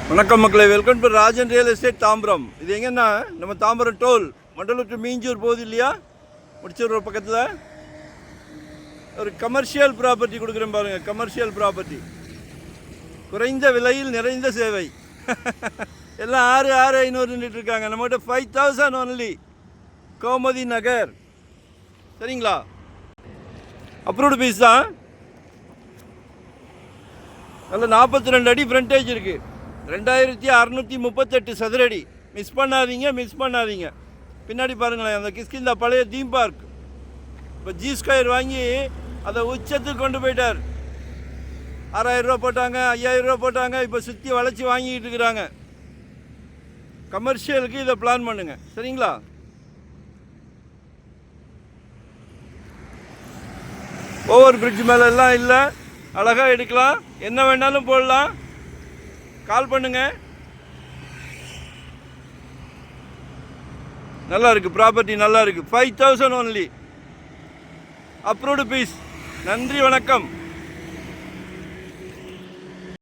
வணக்கம் மக்களே, welcome to Rajan real estate Tambaram. இது எங்கன்னா நம்ம தாம்பரம் டோல் மண்டலம் டு மீஞ்சூர் போகுது இல்லையா, முடிச்சூர் பக்கத்தில் ஒரு கமர்ஷியல் ப்ராப்பர்ட்டி கொடுக்குறேன் பாருங்கள். கமர்ஷியல் ப்ராப்பர்ட்டி, குறைந்த விலையில் நிறைந்த சேவை. எல்லாம் 6,500 இருக்காங்க. நம்மகிட்ட 5,000 ஒன்லி. கோமதி நகர், சரிங்களா? அப்ரூவ்டு பீஸ் தான். நல்ல 42 அடி ஃப்ரண்டேஜ் இருக்குது. 2,638 சதுரடி. மிஸ் பண்ணாதீங்க. பின்னாடி பாருங்களேன், அந்த கிஷ்கிந்தா பழைய தீம் பார்க். இப்போ ஜி ஸ்கொயர் வாங்கி அதை உச்சத்துக்கு கொண்டு போயிட்டார். 6,000 ரூபா போட்டாங்க, 5,000 ரூபா போட்டாங்க. இப்போ சுற்றி வளைச்சி வாங்கிட்டு இருக்கிறாங்க. கமர்ஷியலுக்கு இதை பிளான் பண்ணுங்க, சரிங்களா? ஓவர் பிரிட்ஜ் மேலே எல்லாம் இல்லை, அழகாக எடுக்கலாம். என்ன வேணாலும் போடலாம். கால் பண்ணுங்க. நல்லா இருக்கு ப்ராப்பர்ட்டி, நல்லா இருக்கு. 5,000 ஒன்லி. Approved piece. நன்றி, வணக்கம்.